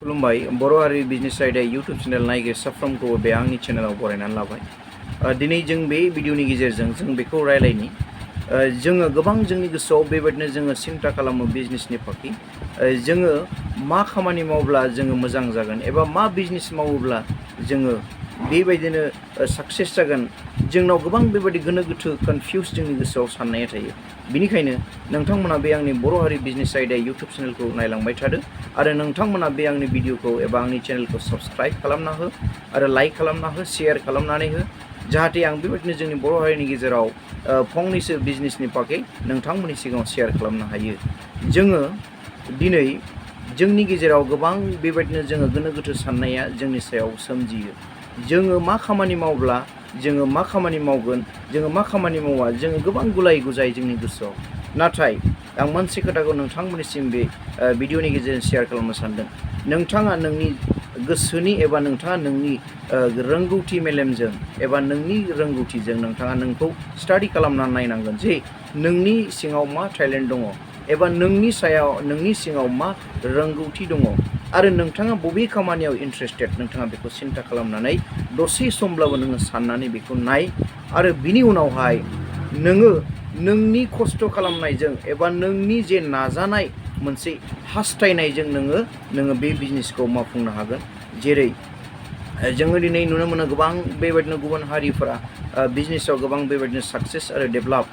खुलुमबाय बर' हारि बिजनेस आयदा यूट्यूब चेनेल नायगिर साफ्रोमखौबो बे आंनि चेनेलाव बरायनानै लाबाय। दिनै जों बे भिडिअनि गेजेरजों जों बेखौ रायलायनि जोङो गोबां जोंनि गोसोआव बेबायदिनो जोङो सिन्था खालामो बिजनेसनि फारसे जोङो मा खामानि मावब्ला जोङो मोजां जागोन एबा मा बिजनेस मावोब्ला जोङो बेबायदिनो साक्सेस जागोन। जोंनाव गोबां बेबायदि गोनो गोथो कनफिउज जोंनि गोसोआव साननाया थायो। बिनिखायनो नोंथांमोना बे आंनि बर' हारि बिजनेस आयदा यूट्यूब चेनेलखौ नायलांबाय थादो आरो नोंथांमोना बे आंनि भिडिअखौ एबा आंनि चेनेलखौ सब्सक्राइब खालामना हो आरो लाइक खालामना हो शेयार खालामनानै हो जाहाथे आं बेबायदिनो जोंनि बर' हारिनि गेजेराव फंनैसो बिजनेसनि बागै नोंथांमोननि सिगाङाव शेयार खालामनो हायो। जोङो दिनै जोंनि गेजेराव गोबां बेबायदिनो जोङो गोनो गोथो साननाया जोंनि सायाव सोमजियो। जोङो मा खामानि मावब्ला जोङो मा खामानि मावगोन जोङो मा खामानि मावा जोङो गोबां गुलाय गुजाय जोंनि गोसोआव। नाथाय आं मोनसे खोथाखौ नोंथांमोननिसिम बे भिडिअनि गेजेरजों शेयार खालामनो सानदों। नोंथाङा नोंनि गोसोनि एबा नोंथाङा नोंनि रोंगौथि मेलेमजों एबा नोंनि रोंगौथिजों नोंथाङा नोंखौ स्टाडि खालामनानै नायनांगोन जे नोंनि सिङाव मा टेलेन्ट दङ एबा नोंनि सिङाव मा रोंगौथि दङ आरो नोंथाङा बबे खामानियाव इन्ट्रेस्टेड नोंथाङा बेखौ सिन्था खालामनानै दसे समब्लाबो नोङो साननानै बेखौ नाय आरो बिनि उनावहाय नोङो नोंनि खस्थ' खालामनायजों एबा नोंनि जे नाजानाय मोनसे हास्थायनायजों नोङो बे बिजनेसखौ मावफुंनो हागोन। जेरै जोङो दिनै नुनो मोनो गोबां बेबायदिनो गुबुन हारिफोरा बिजनेसाव गोबां बेबायदिनो साक्सेस आरो डेभेलप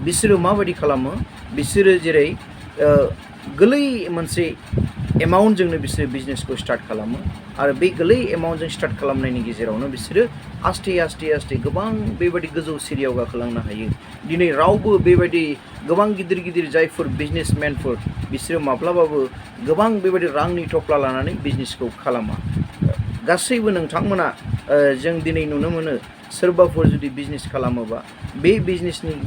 बिसोरो माबायदि खालामो बिसोरो जेरै गोरलै मोनसे एमाउन्टजोंनो बिसोरो बिजनेसखौ स्टार्ट खालामो आरो बे गोरलै एमाउन्टजों स्टार्ट खालामनायनि गेजेरावनो बिसोरो आस्थे आस्थे गोबां बेबायदि गोजौ सिरियाव गाखोलांनो हायो। दिनै रावबो बेबायदि गोबां गिदिर गिदिर जायफोर बिजनेसमेनफोर बिसोरो माब्लाबाबो गोबां बेबायदि रांनि थफ्ला लानानै बिजनेसखौ खालामा। गासैबो नोंथांमोना जों दिनै नुनो मोनो सोरबाफोर जुदि बिजनेस खालामोबा बे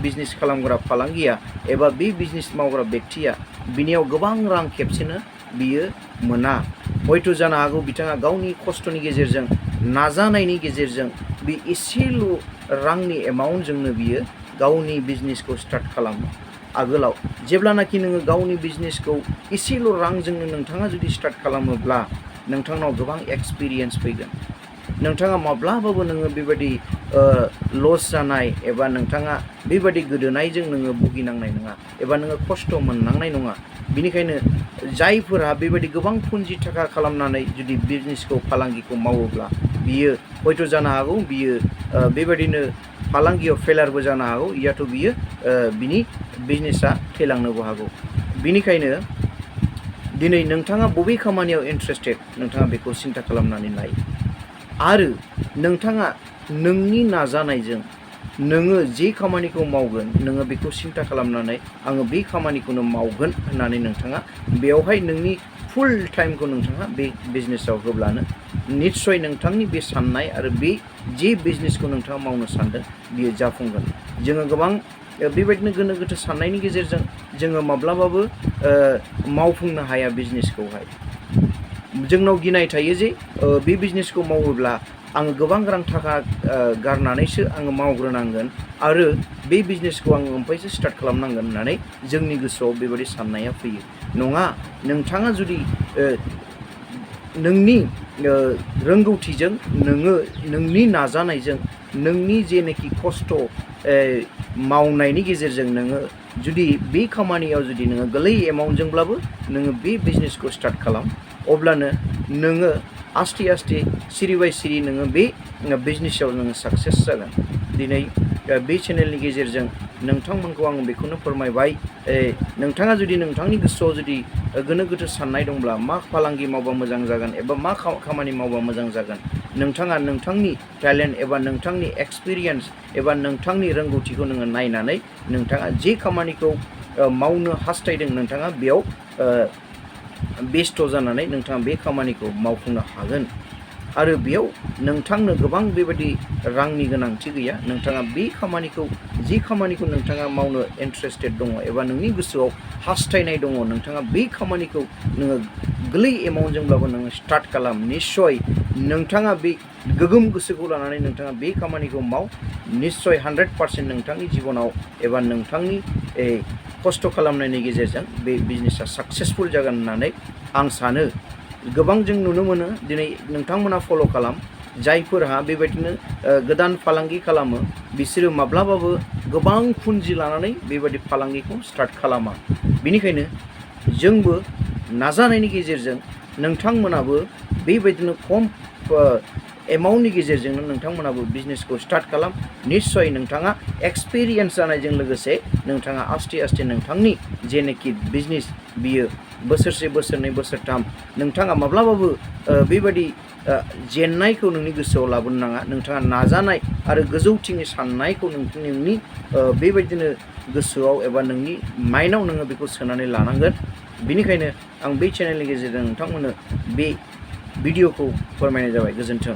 बिजनेस खालामग्रा फालांगिया एबा बे बिजनेस मावग्रा बेक्तिया बिनियाव गोबां रां खेबसेनो बियो मोना। हयथ' जानो हागौ बिथाङा गावनि खस्थ'नि गेजेरजों नाजानायनि गेजेरजों बे एसेल' रांनि एमाउन्टजोंनो बियो गावनि बिजनेसखौ स्टार्ट खालामो। आगोलाव जेब्लानाखि नोङो गावनि बिजनेसखौ एसेल' रांजोंनो नोंथाङा जुदि स्टार्ट खालामोब्ला नोंथांनाव गोबां एक्सपिरियेन्स फैगोन। नोंथाङा माब्लाबाबो नोङो बेबायदि लस जानाय एबा नोंथाङा बेबायदि गोदोनायजों नोङो भुगिनांनाय नङा एबा नोङो खस्थ' मोननांनाय नङा। बिनिखायनो जायफोरा बेबायदि गोबां पुन्जि थाखा खालामनानै जुदि बिजनेसखौ फालांगिखौ मावोब्ला बियो हयथ' जानो हागौ बियो बेबायदिनो फालांगियाव फेलारबो जानो हागौ याथ' बियो बिनि बिजनेसा थैलांनोबो हागौ। बिनिखायनो दिनै नोंथाङा बबे खामानियाव इन्ट्रेस्टेड नोंथाङा बेखौ सिन्था खालामनानै नाय आरो नोंथाङा नोंनि नाजानायजों नोङो जे खामानिखौ मावगोन नोङो बेखौ सिन्था खालामनानै आङो बे खामानिखौनो मावगोन होननानै नोंथाङा बेवहाय नोंनि फुल टाइमखौ नोंथाङा बे बिजनेसाव होब्लानो निस्सय नोंथांनि बे साननाय आरो बे जे बिजनेसखौ नोंथाङा मावनो सानदों बियो जाफुंगोन। जोङो गोबां बेबायदिनो गोनो गोथो साननायनि गेजेरजों जोङो माब्लाबाबो मावफुंनो हाया बिजनेसखौहाय। जोंनाव गिनाय थायो जे बे बिजनेसखौ मावोब्ला आङो गोबां रां थाखा गारनानैसो आङो मावग्रोनांगोन आरो बे बिजनेसखौ आङो ओमफ्रायसो स्टार्ट खालामनांगोन होननानै जोंनि गोसोआव बेबायदि साननाया फैयो। नङा, नोंथाङा जुदि नोंनि रोंगौथिजों नोङो नोंनि नाजानायजों नोंनि जेनोखि खस्थ' मावनायनि गेजेरजों नोङो जुदि बे खामानियाव जुदि नोङो गोरलै एमाउन्टजोंब्लाबो नोङो बे बिजनेसखौ स्टार्ट खालाम अब्लानो नोङो आस्थे आस्थे सिरि बाय सिरि नोङो बे बिजनेसाव नोङो साक्सेस जागोन। दिनै बे चेनेलनि गेजेरजों नोंथांमोनखौ आं बेखौनो फोरमायबाय नोंथाङा जुदि नोंथांनि गोसोआव जुदि गोनो गोथो साननाय दंब्ला मा फालांगि मावबा मोजां जागोन एबा मा खामानि मावबा मोजां जागोन नोंथाङा नोंथांनि टेलेन्ट एबा नोंथांनि एक्सपिरियेन्स एबा नोंथांनि रोंगौथिखौ नोङो नायनानै नोंथाङा जे खामानिखौ मावनो हास्थायदों नोंथाङा बेयाव बेस्थ' जानानै नोंथाङा बे खामानिखौ मावफुंनो हागोन आरो बेयाव नोंथांनो गोबां बेबायदि रांनि गोनांथि गैया। नोंथाङा बे खामानिखौ जे खामानिखौ नोंथाङा मावनो इन्ट्रेस्टेड दङ एबा नोंनि गोसोआव हास्थायनाय दङ नोंथाङा बे खामानिखौ नोङो गोरलै एमाउन्टजोंब्लाबो नोङो स्टार्ट खालाम। निस्सय नोंथाङा बे गोगोम गोसोखौ लानानै नोंथाङा बे खामानिखौ माव। निस्सय 100% नोंथांनि जिबनाव एबा नोंथांनि खस्थ' खालामनायनि गेजेरजों बे बिजनेसा साक्सेसफुल जागोन होननानै आं सानो। गोबां जों नुनो मोनो दिनै नोंथांमोना फल' खालाम जायफोरहा बेबायदिनो गोदान फालांगि खालामो बिसोरो माब्लाबाबो गोबां पुन्जि लानानै बेबायदि फालांगिखौ स्टार्ट खालामा। बेनिखायनो जोंबो नाजानायनि गेजेरजों नोंथांमोनाबो बेबायदिनो खम एमाउन्टनि गेजेरजोंनो नोंथांमोनाबो बिजनेसखौ स्टार्ट खालाम। निश्चय नोंथाङा एक्सपिरियेन्स जानायजों लोगोसे नोंथाङा आस्ते आस्ते नोंथांनि जेनोखि बिजनेस बियो बोसोरसे बोसोरनै बोसोरथाम नोंथाङा माब्लाबाबो बेबायदि जेननायखौ नोंनि गोसोआव लाबोनो नाङा। नोंथाङा नाजानाय आरो गोजौथिंनि साननायखौ नोंनि बेबायदिनो गोसोआव एबा नोंनि माइन्डआव नोङो बेखौ सोनानै लानांगोन। बेनिखायनो आं बे चेनेलनि गेजेरजों नोंथांमोननो बे भिडिअखौ फोरमायनाय जाबाय। गोजोन्थों।